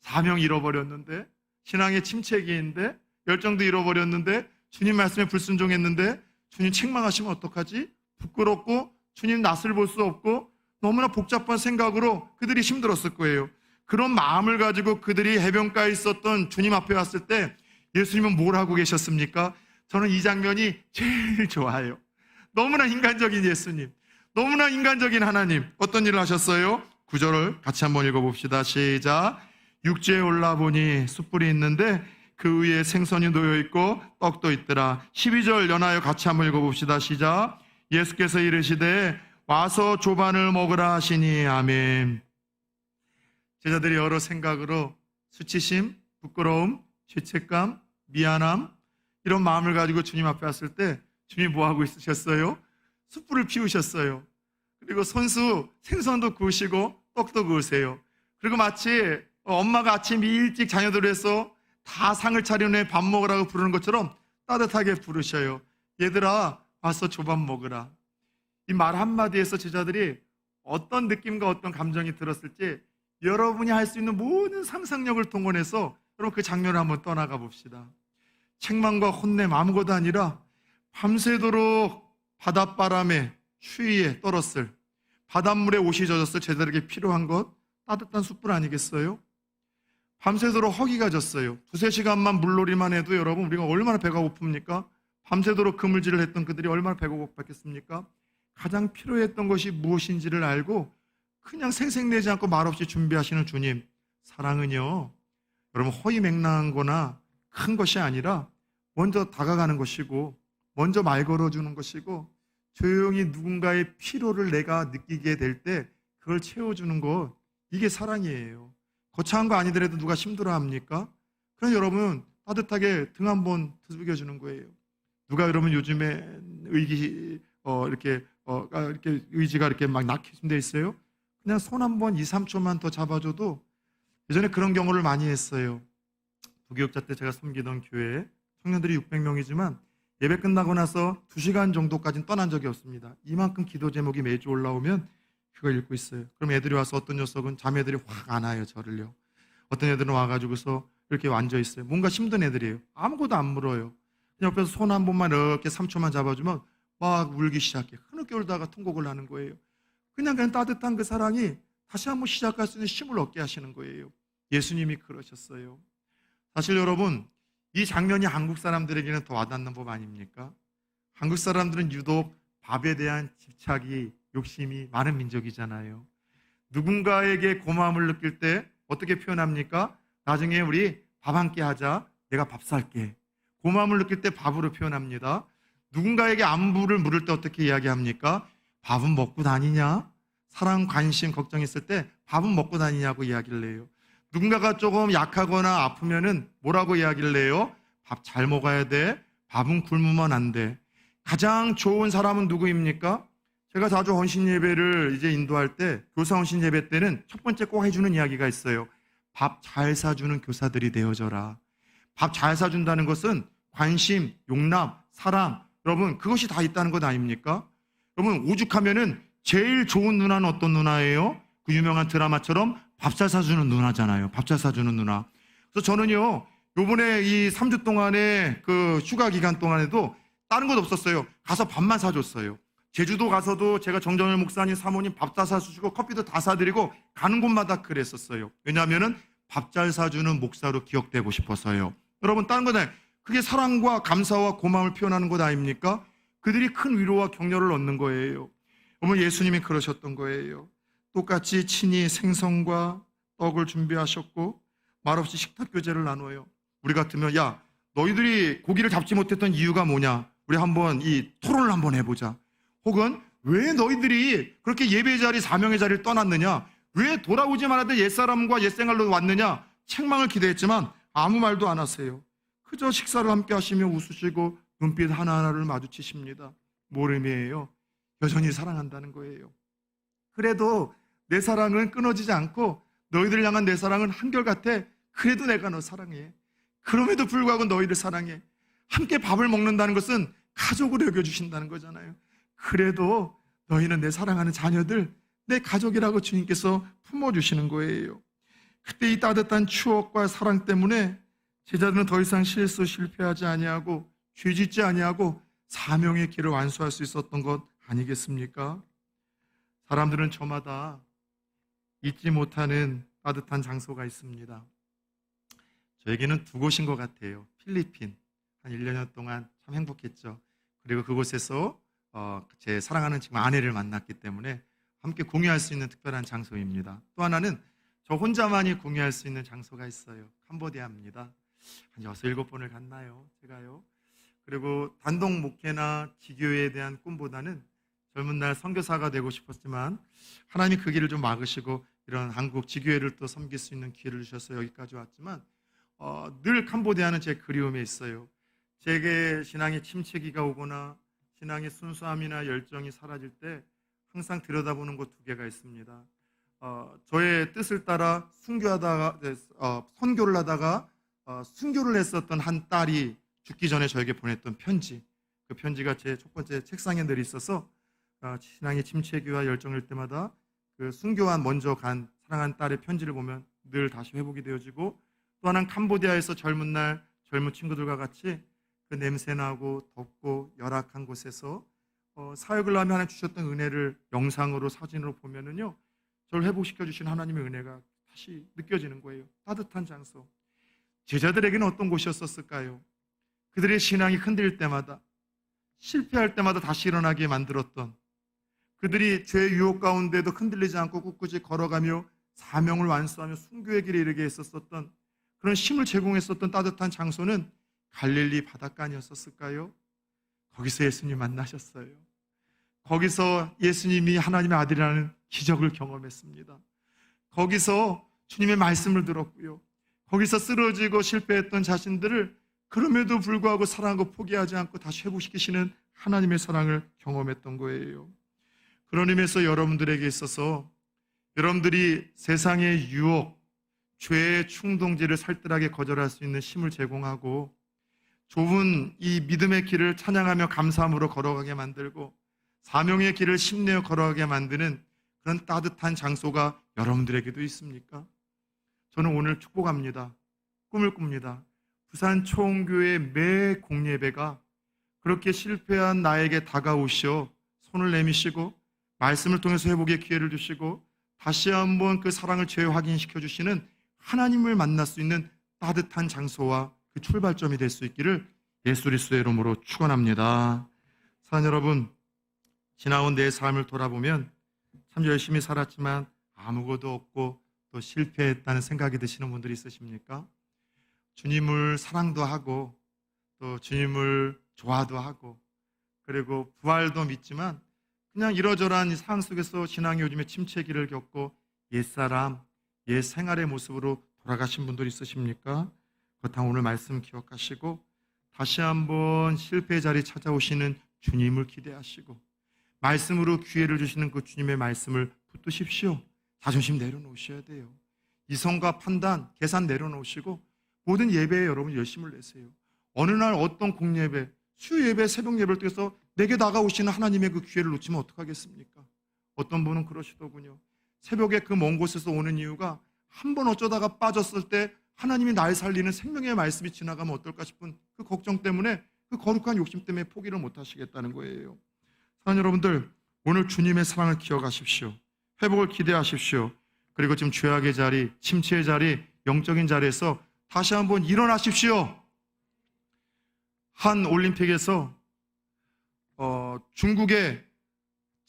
A: 사명 잃어버렸는데, 신앙의 침체기인데, 열정도 잃어버렸는데, 주님 말씀에 불순종했는데, 주님 책망하시면 어떡하지? 부끄럽고 주님 낯을 볼 수 없고 너무나 복잡한 생각으로 그들이 힘들었을 거예요. 그런 마음을 가지고 그들이 해변가에 있었던 주님 앞에 왔을 때 예수님은 뭘 하고 계셨습니까? 저는 이 장면이 제일 좋아요. 너무나 인간적인 예수님, 너무나 인간적인 하나님. 어떤 일을 하셨어요? 9절을 같이 한번 읽어봅시다. 시작. 육지에 올라보니 숯불이 있는데 그 위에 생선이 놓여있고 떡도 있더라. 12절 연하여 같이 한번 읽어봅시다. 시작. 예수께서 이르시되 와서 조반을 먹으라 하시니 아멘. 제자들이 여러 생각으로 수치심, 부끄러움, 죄책감, 미안함 이런 마음을 가지고 주님 앞에 왔을 때 주님이 뭐하고 있으셨어요? 숯불을 피우셨어요. 그리고 손수 생선도 구우시고 떡도 구우세요. 그리고 마치 엄마가 아침 일찍 자녀들을 해서 다 상을 차려내 밥 먹으라고 부르는 것처럼 따뜻하게 부르셔요. 얘들아 와서 조밥 먹으라. 이 말 한마디에서 제자들이 어떤 느낌과 어떤 감정이 들었을지 여러분이 할 수 있는 모든 상상력을 동원해서 여러분 그 장면을 한번 떠나가 봅시다. 책망과 혼냄 아무것도 아니라 밤새도록 바닷바람에 추위에 떨었을, 바닷물에 옷이 젖었을 제자들에게 필요한 것 따뜻한 숯불 아니겠어요? 밤새도록 허기가 졌어요. 2-3시간만 물놀이만 해도 여러분 우리가 얼마나 배가 고픕니까? 밤새도록 그물질을 했던 그들이 얼마나 배가 고팠겠습니까? 가장 필요했던 것이 무엇인지를 알고 그냥 생색내지 않고 말없이 준비하시는 주님. 사랑은요, 여러분 허위맹랑한 거나 큰 것이 아니라 먼저 다가가는 것이고 먼저 말 걸어주는 것이고 조용히 누군가의 필요를 내가 느끼게 될 때 그걸 채워주는 것, 이게 사랑이에요. 거창한 거 아니더라도 누가 힘들어합니까? 그럼 여러분 따뜻하게 등 한번 두들겨주는 거예요. 누가 여러분 요즘에 이렇게 의지가 이렇게 막 낙해진데 있어요? 그냥 손 한번 2-3초만 더 잡아줘도, 예전에 그런 경우를 많이 했어요. 부교육자 때 제가 섬기던 교회에 청년들이 600명이지만 예배 끝나고 나서 2시간 정도까지는 떠난 적이 없습니다. 이만큼 기도 제목이 매주 올라오면 그걸 읽고 있어요. 그럼 애들이 와서 어떤 녀석은 자매들이 확 안아요, 저를요. 어떤 애들은 와가지고서 이렇게 앉아 있어요. 뭔가 힘든 애들이에요. 아무것도 안 물어요. 그냥 옆에서 손 한 번만 이렇게 3초만 잡아주면 막 울기 시작해. 흐느껴 울다가 통곡을 하는 거예요. 그냥 따뜻한 그 사랑이 다시 한번 시작할 수 있는 힘을 얻게 하시는 거예요. 예수님이 그러셨어요. 사실 여러분, 이 장면이 한국 사람들에게는 더 와닿는 법 아닙니까? 한국 사람들은 유독 밥에 대한 집착이, 욕심이 많은 민족이잖아요. 누군가에게 고마움을 느낄 때 어떻게 표현합니까? 나중에 우리 밥 한 끼 하자. 내가 밥 살게. 고마움을 느낄 때 밥으로 표현합니다. 누군가에게 안부를 물을 때 어떻게 이야기합니까? 밥은 먹고 다니냐? 사랑, 관심, 걱정했을 때 밥은 먹고 다니냐고 이야기를 해요. 누군가가 조금 약하거나 아프면은 뭐라고 이야기를 해요? 밥 잘 먹어야 돼. 밥은 굶으면 안 돼. 가장 좋은 사람은 누구입니까? 제가 자주 헌신 예배를 이제 인도할 때, 교사 헌신 예배 때는 첫 번째 꼭 해주는 이야기가 있어요. 밥 잘 사주는 교사들이 되어져라. 밥 잘 사준다는 것은 관심, 용납, 사랑, 여러분 그것이 다 있다는 것 아닙니까? 여러분 오죽하면은 제일 좋은 누나는 어떤 누나예요? 그 유명한 드라마처럼 밥 잘 사주는 누나잖아요. 밥 잘 사주는 누나. 그래서 저는요, 요번에 이 3주 동안에 그 휴가 기간 동안에도 다른 것 없었어요. 가서 밥만 사줬어요. 제주도 가서도 제가 정정열 목사님 사모님 밥 다 사주시고 커피도 다 사드리고 가는 곳마다 그랬었어요. 왜냐하면은 밥 잘 사주는 목사로 기억되고 싶어서요. 여러분 다른 거는 그게 사랑과 감사와 고마움을 표현하는 것 아닙니까? 그들이 큰 위로와 격려를 얻는 거예요. 여러분 예수님이 그러셨던 거예요. 똑같이 친히 생선과 떡을 준비하셨고 말없이 식탁 교제를 나눠요. 우리 같으면 야 너희들이 고기를 잡지 못했던 이유가 뭐냐? 우리 한번 이 토론을 한번 해보자. 혹은 왜 너희들이 그렇게 예배의 자리, 사명의 자리를 떠났느냐? 왜 돌아오지 말았던 옛사람과 옛생활로 왔느냐? 책망을 기대했지만 아무 말도 안 하세요. 그저 식사를 함께 하시며 웃으시고 눈빛 하나하나를 마주치십니다. 뭘 의미해요? 여전히 사랑한다는 거예요. 그래도 내 사랑은 끊어지지 않고 너희들 향한 내 사랑은 한결같아. 그래도 내가 너 사랑해. 그럼에도 불구하고 너희를 사랑해. 함께 밥을 먹는다는 것은 가족으로 여겨주신다는 거잖아요. 그래도 너희는 내 사랑하는 자녀들, 내 가족이라고 주님께서 품어주시는 거예요. 그때 이 따뜻한 추억과 사랑 때문에 제자들은 더 이상 실패하지 아니하고 죄짓지 아니하고 사명의 길을 완수할 수 있었던 것 아니겠습니까? 사람들은 저마다 잊지 못하는 따뜻한 장소가 있습니다. 저에게는 두 곳인 것 같아요. 필리핀, 한 1년 동안 참 행복했죠. 그리고 그곳에서 제 사랑하는 지금 아내를 만났기 때문에 함께 공유할 수 있는 특별한 장소입니다. 또 하나는 저 혼자만이 공유할 수 있는 장소가 있어요. 캄보디아입니다. 한 6, 7번을 갔나요? 제가요. 그리고 단독 목회나 지교회에 대한 꿈보다는 젊은 날 선교사가 되고 싶었지만 하나님이 그 길을 좀 막으시고 이런 한국 지교회를 또 섬길 수 있는 기회를 주셔서 여기까지 왔지만 늘 캄보디아는 제 그리움에 있어요. 제게 신앙의 침체기가 오거나 신앙의 순수함이나 열정이 사라질 때 항상 들여다보는 곳 두 개가 있습니다. 저의 뜻을 따라 선교를 하다가 순교를 했었던 한 딸이 죽기 전에 저에게 보냈던 편지. 그 편지가 제 첫 번째 책상에 늘 있어서 신앙의 침체기와 열정일 때마다 그 순교한 먼저 간 사랑한 딸의 편지를 보면 늘 다시 회복이 되어지고, 또 하나는 캄보디아에서 젊은 날 젊은 친구들과 같이 그 냄새나고 덥고 열악한 곳에서 사역을 하며 하나님 주셨던 은혜를 영상으로 사진으로 보면은요, 저를 회복시켜 주신 하나님의 은혜가 다시 느껴지는 거예요. 따뜻한 장소. 제자들에게는 어떤 곳이었을까요? 그들의 신앙이 흔들릴 때마다, 실패할 때마다 다시 일어나게 만들었던, 그들이 죄의 유혹 가운데도 흔들리지 않고 꿋꿋이 걸어가며 사명을 완수하며 순교의 길에 이르게 했었던 그런 힘을 제공했었던 따뜻한 장소는 갈릴리 바닷가 아니었을까요? 거기서 예수님 만나셨어요. 거기서 예수님이 하나님의 아들이라는 기적을 경험했습니다. 거기서 주님의 말씀을 들었고요. 거기서 쓰러지고 실패했던 자신들을 그럼에도 불구하고 사랑하고 포기하지 않고 다시 회복시키시는 하나님의 사랑을 경험했던 거예요. 그런 의미에서 여러분들에게 있어서 여러분들이 세상의 유혹, 죄의 충동지를 살뜰하게 거절할 수 있는 힘을 제공하고 좁은 이 믿음의 길을 찬양하며 감사함으로 걸어가게 만들고 사명의 길을 힘내어 걸어가게 만드는 그런 따뜻한 장소가 여러분들에게도 있습니까? 저는 오늘 축복합니다. 꿈을 꿉니다. 부산 초원교회 매 공예배가 그렇게 실패한 나에게 다가오시어 손을 내미시고 말씀을 통해서 회복의 기회를 주시고 다시 한번 그 사랑을 재확인시켜 주시는 하나님을 만날 수 있는 따뜻한 장소와 그 출발점이 될 수 있기를 예수 그리스도의 이름으로 축원합니다. 사랑 여러분, 지나온 내 삶을 돌아보면 참 열심히 살았지만 아무것도 없고 또 실패했다는 생각이 드시는 분들이 있으십니까? 주님을 사랑도 하고 또 주님을 좋아도 하고 그리고 부활도 믿지만 그냥 이러저러한 상황 속에서 신앙이 요즘에 침체기를 겪고 옛사람, 옛 생활의 모습으로 돌아가신 분들이 있으십니까? 그렇다면 오늘 말씀 기억하시고 다시 한번 실패의 자리 찾아오시는 주님을 기대하시고 말씀으로 기회를 주시는 그 주님의 말씀을 붙드십시오. 자존심 내려놓으셔야 돼요. 이성과 판단, 계산 내려놓으시고 모든 예배에 여러분 열심을 내세요. 어느 날 어떤 공예배, 수요예배, 새벽예배를 통해서 내게 다가오시는 하나님의 그 기회를 놓치면 어떡하겠습니까? 어떤 분은 그러시더군요. 새벽에 그 먼 곳에서 오는 이유가 한 번 어쩌다가 빠졌을 때 하나님이 날 살리는 생명의 말씀이 지나가면 어떨까 싶은 그 걱정 때문에 그 거룩한 욕심 때문에 포기를 못 하시겠다는 거예요. 사랑하는 여러분들, 오늘 주님의 사랑을 기억하십시오. 회복을 기대하십시오. 그리고 지금 죄악의 자리, 침체의 자리, 영적인 자리에서 다시 한번 일어나십시오. 한 올림픽에서 중국의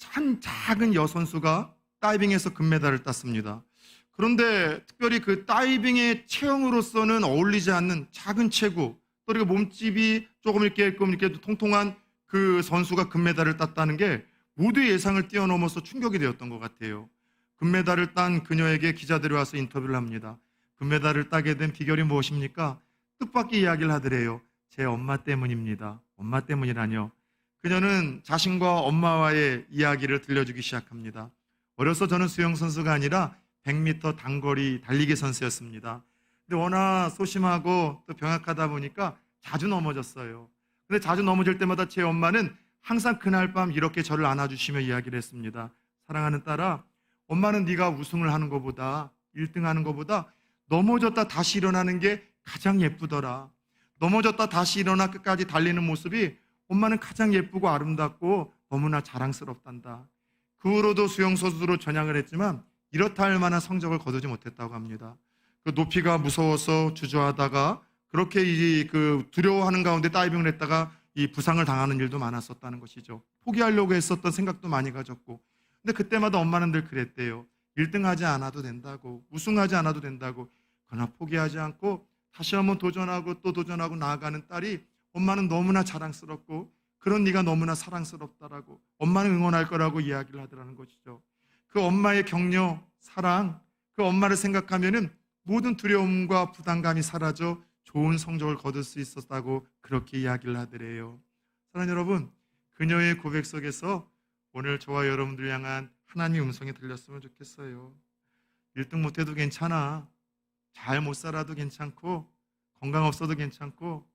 A: 한 작은 여선수가 다이빙에서 금메달을 땄습니다. 그런데 특별히 그 다이빙의 체형으로서는 어울리지 않는 작은 체구, 또 그리고 몸집이 조금 이렇게 통통한 그 선수가 금메달을 땄다는 게 모두의 예상을 뛰어넘어서 충격이 되었던 것 같아요. 금메달을 딴 그녀에게 기자들이 와서 인터뷰를 합니다. 금메달을 따게 된 비결이 무엇입니까? 뜻밖의 이야기를 하더래요. 제 엄마 때문입니다. 엄마 때문이라뇨. 그녀는 자신과 엄마와의 이야기를 들려주기 시작합니다. 어려서 저는 수영선수가 아니라 100m 단거리 달리기 선수였습니다. 근데 워낙 소심하고 또 병약하다 보니까 자주 넘어졌어요. 근데 자주 넘어질 때마다 제 엄마는 항상 그날 밤 이렇게 저를 안아주시며 이야기를 했습니다. 사랑하는 딸아, 엄마는 네가 우승을 하는 것보다 1등 하는 것보다 넘어졌다 다시 일어나는 게 가장 예쁘더라. 넘어졌다 다시 일어나 끝까지 달리는 모습이 엄마는 가장 예쁘고 아름답고 너무나 자랑스럽단다. 그 후로도 수영선수로 전향을 했지만 이렇다 할 만한 성적을 거두지 못했다고 합니다. 그 높이가 무서워서 주저하다가 그렇게 두려워하는 가운데 다이빙을 했다가 이 부상을 당하는 일도 많았었다는 것이죠. 포기하려고 했었던 생각도 많이 가졌고, 근데 그때마다 엄마는 늘 그랬대요. 1등하지 않아도 된다고, 우승하지 않아도 된다고. 그러나 포기하지 않고 다시 한번 도전하고 또 도전하고 나아가는 딸이 엄마는 너무나 자랑스럽고 그런 네가 너무나 사랑스럽다라고 엄마는 응원할 거라고 이야기를 하더라는 것이죠. 그 엄마의 격려, 사랑, 그 엄마를 생각하면은 모든 두려움과 부담감이 사라져 좋은 성적을 거둘 수 있었다고 그렇게 이야기를 하더래요. 사랑하는 여러분, 그녀의 고백 속에서 오늘 저와 여러분들 향한 하나님의 음성이 들렸으면 좋겠어요. 1등 못해도 괜찮아. 잘 못 살아도 괜찮고 건강 없어도 괜찮고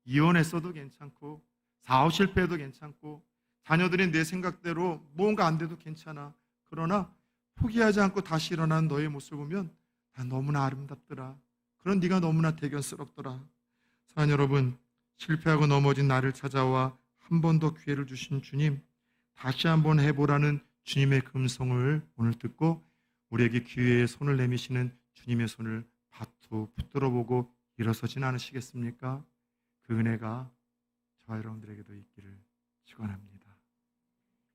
A: 이혼했어도 괜찮고 사업 실패해도 괜찮고 자녀들이 내 생각대로 뭔가 안 돼도 괜찮아. 그러나 포기하지 않고 다시 일어나는 너의 모습을 보면 난 너무나 아름답더라. 그런 네가 너무나 대견스럽더라. 사랑하는 여러분, 실패하고 넘어진 나를 찾아와 한 번 더 기회를 주신 주님, 다시 한번 해보라는 주님의 금성을 오늘 듣고 우리에게 기회에 손을 내미시는 주님의 손을 바투 붙들어 보고 일어서진 않으시겠습니까? 그 은혜가 저와 여러분들에게도 있기를 축원합니다.